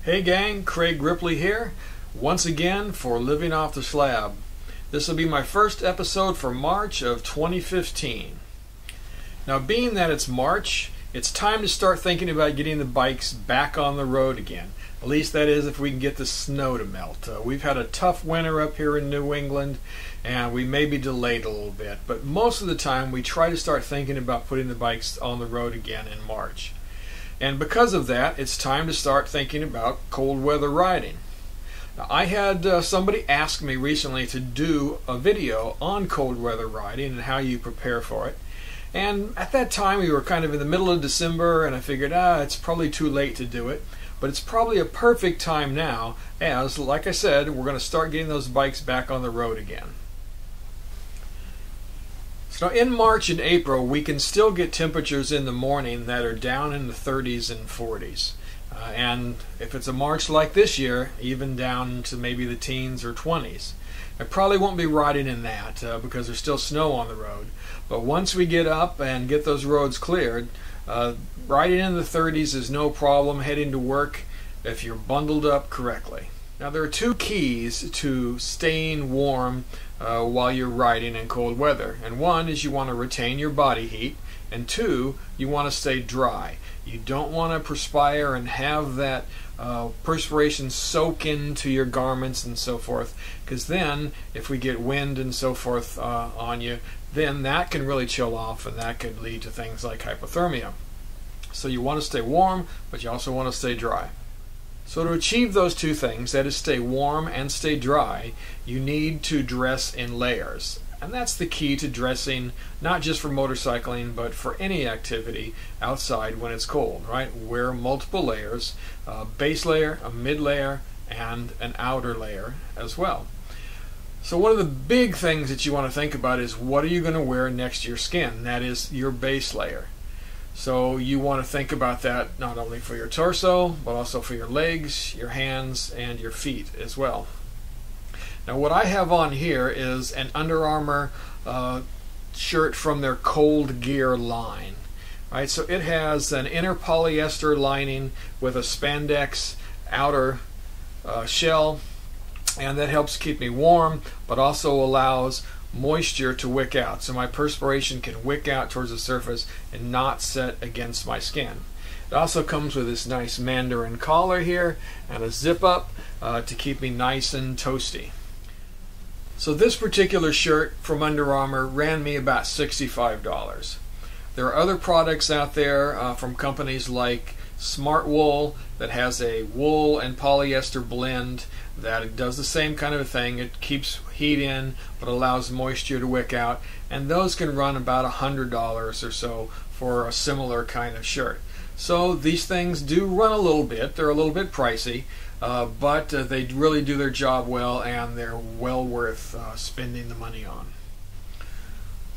Hey gang, Craig Ripley here, once again for Living Off the Slab. This will be my first episode for March of 2015. Now being that it's March, it's time to start thinking about getting the bikes back on the road again. At least that is if we can get the snow to melt. We've had a tough winter up here in New England and we may be delayed a little bit, but most of the time we try to start thinking about putting the bikes on the road again in March. And because of that, it's time to start thinking about cold weather riding. Now, I had somebody ask me recently to do a video on cold weather riding and how you prepare for it. And at that time we were kind of in the middle of December and I figured, it's probably too late to do it. But it's probably a perfect time now as, like I said, we're going to start getting those bikes back on the road again. So in March and April, we can still get temperatures in the morning that are down in the 30s and 40s. And if it's a March like this year, even down to maybe the teens or 20s. I probably won't be riding in that because there's still snow on the road. But once we get up and get those roads cleared, riding in the 30s is no problem heading to work if you're bundled up correctly. Now there are two keys to staying warm while you're riding in cold weather. And one is you want to retain your body heat, and two, you want to stay dry. You don't want to perspire and have that perspiration soak into your garments and so forth, because then if we get wind and so forth on you, then that can really chill off and that could lead to things like hypothermia. So you want to stay warm, but you also want to stay dry. So to achieve those two things, that is stay warm and stay dry, you need to dress in layers. And that's the key to dressing, not just for motorcycling, but for any activity outside when it's cold, right? Wear multiple layers, a base layer, a mid layer, and an outer layer as well. So one of the big things that you want to think about is what are you going to wear next to your skin? That is your base layer. So you want to think about that not only for your torso, but also for your legs, your hands, and your feet as well. Now what I have on here is an Under Armour shirt from their Cold Gear line. Right, so it has an inner polyester lining with a spandex outer shell, and that helps keep me warm, but also allows moisture to wick out, so my perspiration can wick out towards the surface and not set against my skin. It also comes with this nice mandarin collar here and a zip up to keep me nice and toasty. So this particular shirt from Under Armour ran me about $65. There are other products out there from companies like Smart Wool that has a wool and polyester blend that does the same kind of thing. It keeps heat in but allows moisture to wick out, and those can run about $100 or so for a similar kind of shirt. So these things do run a little bit. They're a little bit pricey, but they really do their job well, and they're well worth spending the money on.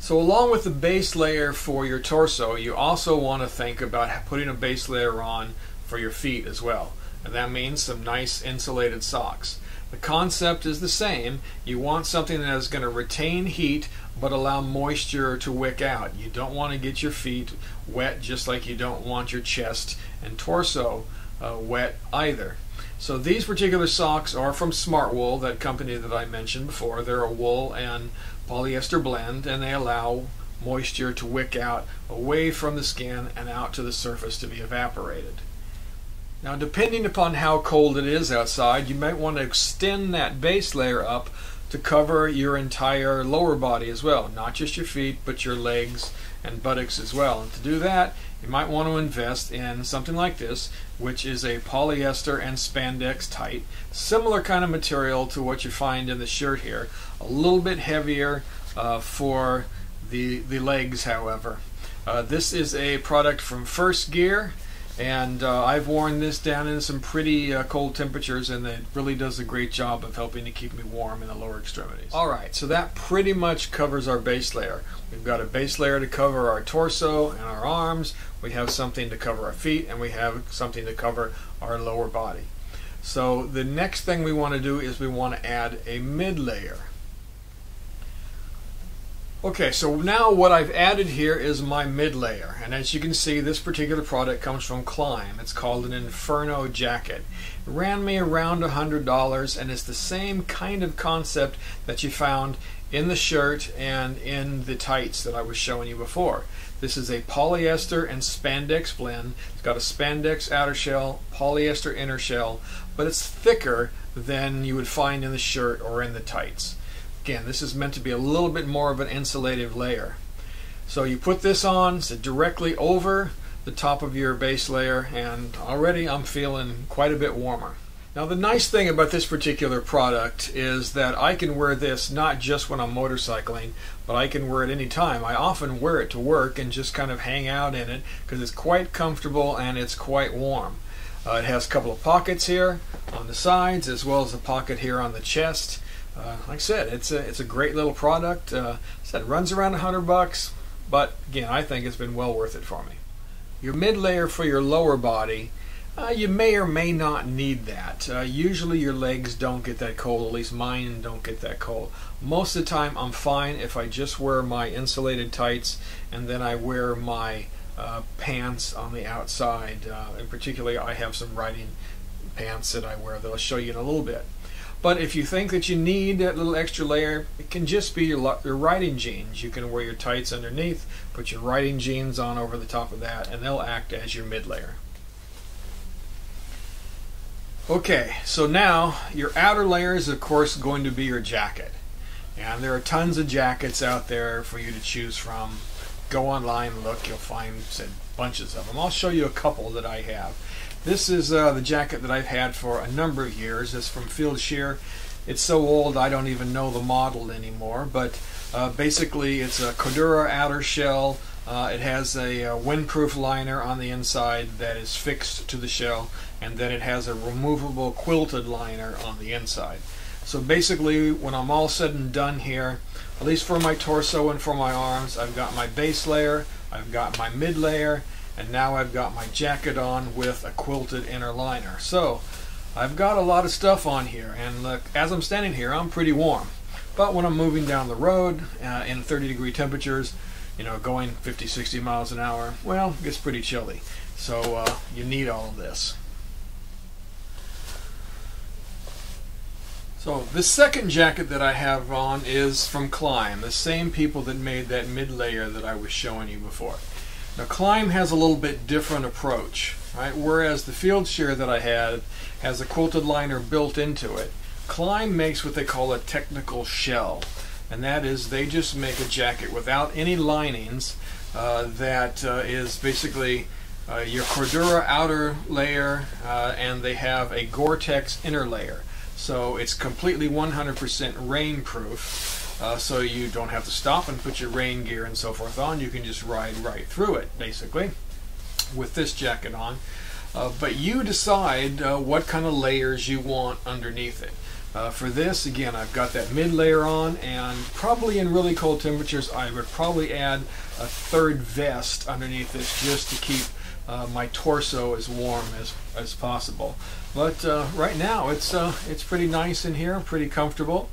So along with the base layer for your torso, you also want to think about putting a base layer on for your feet as well. And that means some nice insulated socks. The concept is the same. You want something that is going to retain heat but allow moisture to wick out. You don't want to get your feet wet, just like you don't want your chest and torso wet either. So these particular socks are from Smart Wool, that company that I mentioned before. They're a wool and polyester blend, and they allow moisture to wick out away from the skin and out to the surface to be evaporated. Now depending upon how cold it is outside, you might want to extend that base layer up to cover your entire lower body as well, not just your feet but your legs and buttocks as well. And to do that, you might want to invest in something like this, which is a polyester and spandex tight, similar kind of material to what you find in the shirt here, a little bit heavier for the legs however. This is a product from First Gear, and I've worn this down in some pretty cold temperatures, and it really does a great job of helping to keep me warm in the lower extremities. Alright, so that pretty much covers our base layer. We've got a base layer to cover our torso and our arms, we have something to cover our feet, and we have something to cover our lower body. So the next thing we want to do is we want to add a mid layer. Okay, so now what I've added here is my mid layer, and as you can see, this particular product comes from Climb. It's called an Inferno jacket. It ran me around $100, and it's the same kind of concept that you found in the shirt and in the tights that I was showing you before. This is a polyester and spandex blend. It's got a spandex outer shell, polyester inner shell, but it's thicker than you would find in the shirt or in the tights. Again, this is meant to be a little bit more of an insulative layer. So you put this on, so directly over the top of your base layer, and already I'm feeling quite a bit warmer. Now the nice thing about this particular product is that I can wear this not just when I'm motorcycling, but I can wear it any time. I often wear it to work and just kind of hang out in it because it's quite comfortable and it's quite warm. It has a couple of pockets here on the sides as well as a pocket here on the chest. Like I said, it's a great little product. It runs around $100, but again, I think it's been well worth it for me. Your mid layer for your lower body, you may or may not need that. Usually your legs don't get that cold, at least mine don't get that cold. Most of the time I'm fine if I just wear my insulated tights and then I wear my pants on the outside. In particular, I have some riding pants that I wear that I'll show you in a little bit. But if you think that you need that little extra layer, it can just be your riding jeans. You can wear your tights underneath, put your riding jeans on over the top of that, and they'll act as your mid layer. Okay, so now your outer layer is of course going to be your jacket. And there are tons of jackets out there for you to choose from. Go online, look, you'll find bunches of them. I'll show you a couple that I have. This is the jacket that I've had for a number of years. It's from Field Shear. It's so old I don't even know the model anymore, but basically it's a Cordura outer shell. It has a windproof liner on the inside that is fixed to the shell, and then it has a removable quilted liner on the inside. So basically when I'm all said and done here, at least for my torso and for my arms, I've got my base layer, I've got my mid layer, and now I've got my jacket on with a quilted inner liner. So I've got a lot of stuff on here, and look, as I'm standing here I'm pretty warm. But when I'm moving down the road in 30-degree temperatures, you know, going 50-60 miles an hour, well, it gets pretty chilly. So you need all of this. So the second jacket that I have on is from Climb, the same people that made that mid layer that I was showing you before. Now Climb has a little bit different approach, right? Whereas the Field Shear that I had has a quilted liner built into it, Climb makes what they call a technical shell, and that is they just make a jacket without any linings that is basically your Cordura outer layer, and they have a Gore-Tex inner layer. So it's completely 100% rainproof. So you don't have to stop and put your rain gear and so forth on. You can just ride right through it, basically, with this jacket on. But you decide what kind of layers you want underneath it. For this, again, I've got that mid layer on, and probably in really cold temperatures, I would probably add a third vest underneath this just to keep my torso as warm as possible. But right now, it's pretty nice in here, pretty comfortable.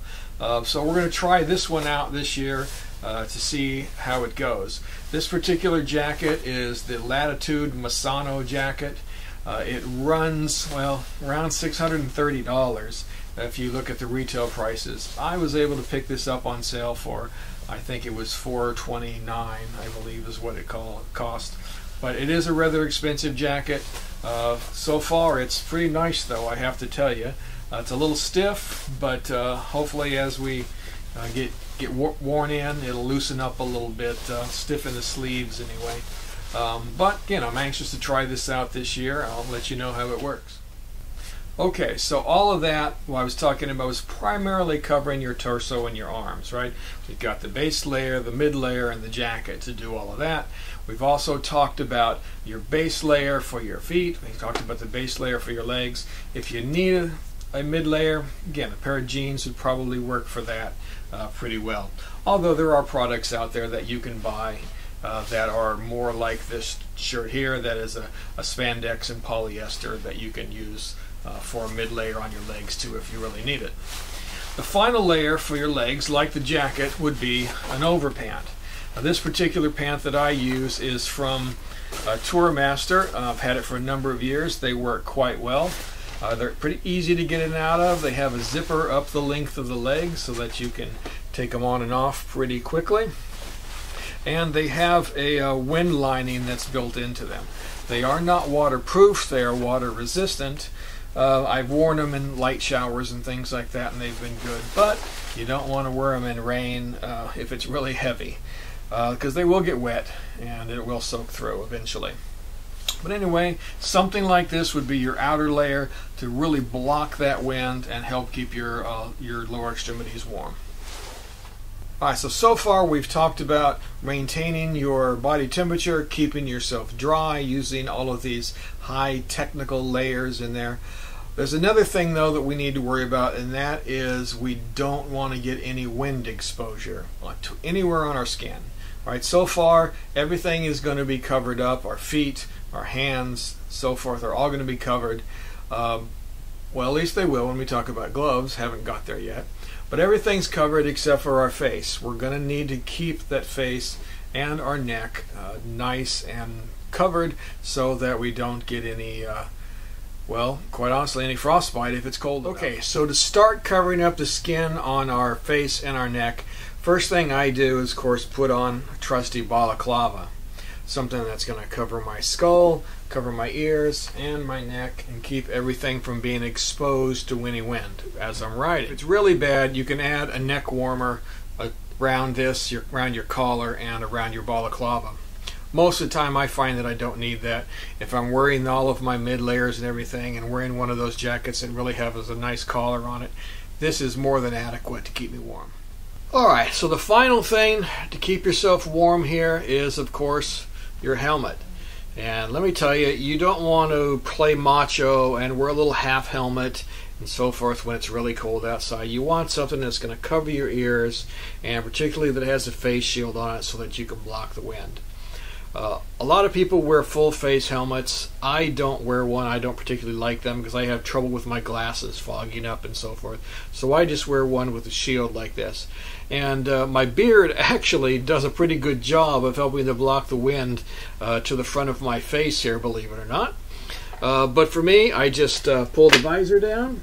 So we're going to try this one out this year to see how it goes. This particular jacket is the Latitude Misano jacket. It runs, well, around $630 if you look at the retail prices. I was able to pick this up on sale for, I think it was $429, I believe is what it cost. But it is a rather expensive jacket. So far it's pretty nice though, I have to tell you. It's a little stiff, but hopefully as we get worn in, it'll loosen up a little bit, stiffen the sleeves anyway. But again, I'm anxious to try this out this year. I'll let you know how it works. Okay, so all of that, what I was talking about, was primarily covering your torso and your arms, right? We've got the base layer, the mid layer, and the jacket to do all of that. We've also talked about your base layer for your feet. We talked about the base layer for your legs. If you need a mid layer, again, a pair of jeans would probably work for that pretty well. Although there are products out there that you can buy that are more like this shirt here, that is a spandex and polyester that you can use for a mid layer on your legs too if you really need it. The final layer for your legs, like the jacket, would be an overpant. Now, this particular pant that I use is from Tourmaster. I've had it for a number of years. They work quite well. They're pretty easy to get in and out of. They have a zipper up the length of the leg so that you can take them on and off pretty quickly. And they have a wind lining that's built into them. They are not waterproof. They are water resistant. I've worn them in light showers and things like that, and they've been good. But you don't want to wear them in rain if it's really heavy, because they will get wet and it will soak through eventually. But anyway, something like this would be your outer layer to really block that wind and help keep your lower extremities warm. Alright, so far we've talked about maintaining your body temperature, keeping yourself dry, using all of these high technical layers in there. There's another thing though that we need to worry about, and that is we don't want to get any wind exposure to anywhere on our skin. Alright, so far everything is going to be covered up. Our feet, our hands, so forth are all going to be covered. Well, at least they will when we talk about gloves. Haven't got there yet. But everything's covered except for our face. We're going to need to keep that face and our neck nice and covered so that we don't get any, well, quite honestly, any frostbite if it's cold enough. Okay, so to start covering up the skin on our face and our neck, first thing I do is, of course, put on a trusty balaclava. Something that's going to cover my skull, cover my ears and my neck, and keep everything from being exposed to any wind as I'm riding. If it's really bad, you can add a neck warmer around this, around your collar and around your balaclava. Most of the time I find that I don't need that. If I'm wearing all of my mid layers and everything and wearing one of those jackets that really has a nice collar on it, this is more than adequate to keep me warm. Alright, so the final thing to keep yourself warm here is, of course, your helmet. And let me tell you, you don't want to play macho and wear a little half helmet and so forth when it's really cold outside. You want something that's going to cover your ears, and particularly that has a face shield on it so that you can block the wind. A lot of people wear full face helmets. I don't wear one. I don't particularly like them because I have trouble with my glasses fogging up and so forth. So I just wear one with a shield like this. And my beard actually does a pretty good job of helping to block the wind to the front of my face here, believe it or not. But for me, I just pull the visor down.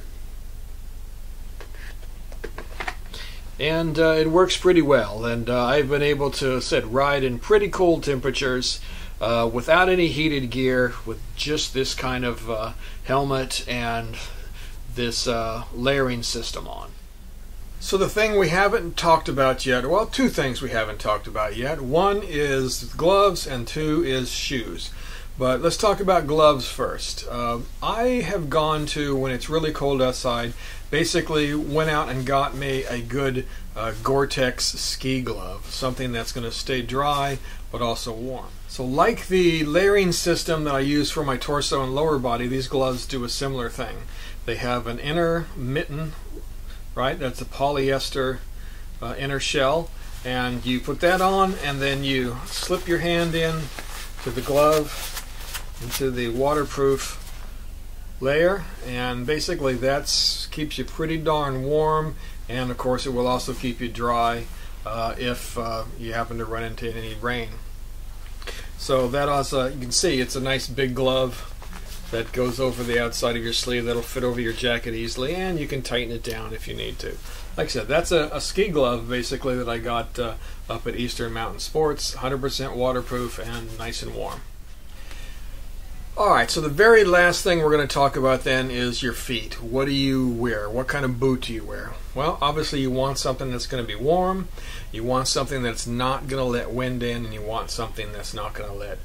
And it works pretty well, and I've been able to ride in pretty cold temperatures without any heated gear, with just this kind of helmet and this layering system on. So the thing we haven't talked about yet, well, two things we haven't talked about yet. One is gloves and two is shoes. But let's talk about gloves first. I have gone to, when it's really cold outside, basically went out and got me a good Gore-Tex ski glove, something that's going to stay dry but also warm. So like the layering system that I use for my torso and lower body, these gloves do a similar thing. They have an inner mitten, right? That's a polyester inner shell, and you put that on and then you slip your hand in to the glove, into the waterproof layer, and basically that keeps you pretty darn warm, and of course it will also keep you dry if you happen to run into any rain. So that also, you can see it's a nice big glove that goes over the outside of your sleeve that'll fit over your jacket easily, and you can tighten it down if you need to. Like I said, that's a ski glove basically that I got up at Eastern Mountain Sports, 100% waterproof and nice and warm. Alright, so the very last thing we're going to talk about then is your feet. What do you wear? What kind of boot do you wear? Well, obviously you want something that's going to be warm, you want something that's not going to let wind in, and you want something that's not going to let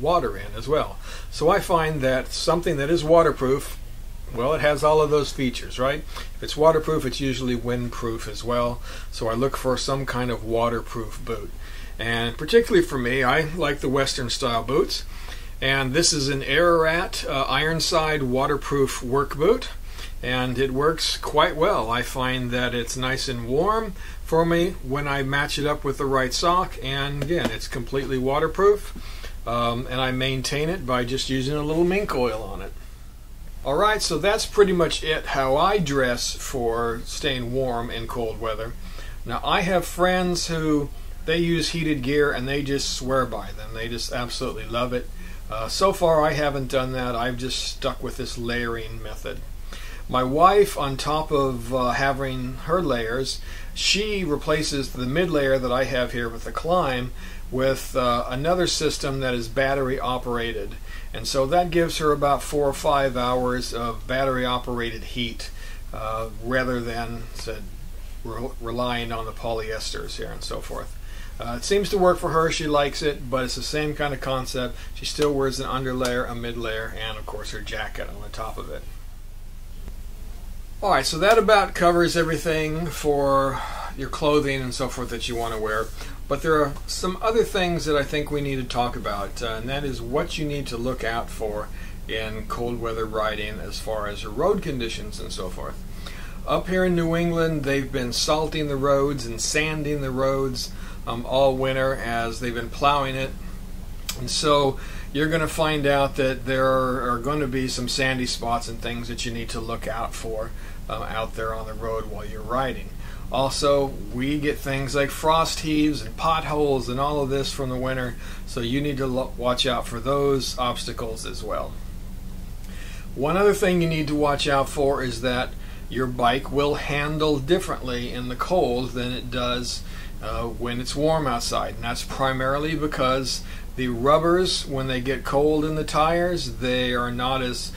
water in as well. So I find that something that is waterproof, well, it has all of those features, right? If it's waterproof, it's usually windproof as well. So I look for some kind of waterproof boot. And particularly for me, I like the Western style boots. And this is an Ararat Ironside waterproof work boot, and it works quite well. I find that it's nice and warm for me when I match it up with the right sock, and again, it's completely waterproof, and I maintain it by just using a little mink oil on it. Alright, so that's pretty much it, how I dress for staying warm in cold weather. Now I have friends who they use heated gear and they just swear by them. They just absolutely love it. So far I haven't done that. I've just stuck with this layering method. My wife, on top of having her layers, she replaces the mid layer that I have here with the Climb with another system that is battery operated. And so that gives her about 4 or 5 hours of battery operated heat rather than relying on the polyesters here and so forth. It seems to work for her. She likes it, but it's the same kind of concept. She still wears an underlayer, a mid layer, and of course her jacket on the top of it. Alright, so that about covers everything for your clothing and so forth that you want to wear. But there are some other things that I think we need to talk about, and that is what you need to look out for in cold weather riding as far as your road conditions and so forth. Up here in New England, they've been salting the roads and sanding the roads all winter as they've been plowing it. And so you're going to find out that there are going to be some sandy spots and things that you need to look out for out there on the road while you're riding. Also, we get things like frost heaves and potholes and all of this from the winter, so you need to watch out for those obstacles as well. One other thing you need to watch out for is that your bike will handle differently in the cold than it does when it's warm outside, and that's primarily because the rubbers, when they get cold in the tires, they are not as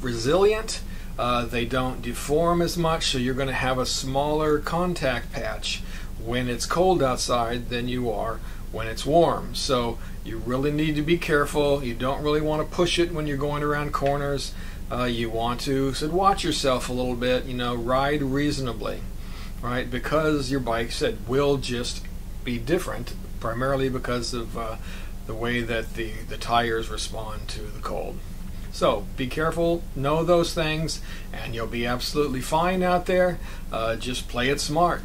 resilient. They don't deform as much, so you're going to have a smaller contact patch when it's cold outside than you are when it's warm. So you really need to be careful. You don't really want to push it when you're going around corners. You want to watch yourself a little bit, ride reasonably, right? Because your bike will just be different, primarily because of the way that the tires respond to the cold. So be careful, know those things, and you'll be absolutely fine out there. Just play it smart.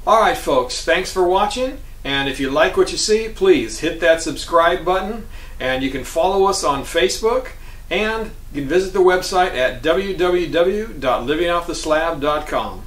Alright folks, thanks for watching, and if you like what you see, please hit that subscribe button, and you can follow us on Facebook, and you can visit the website at www.livingofftheslab.com.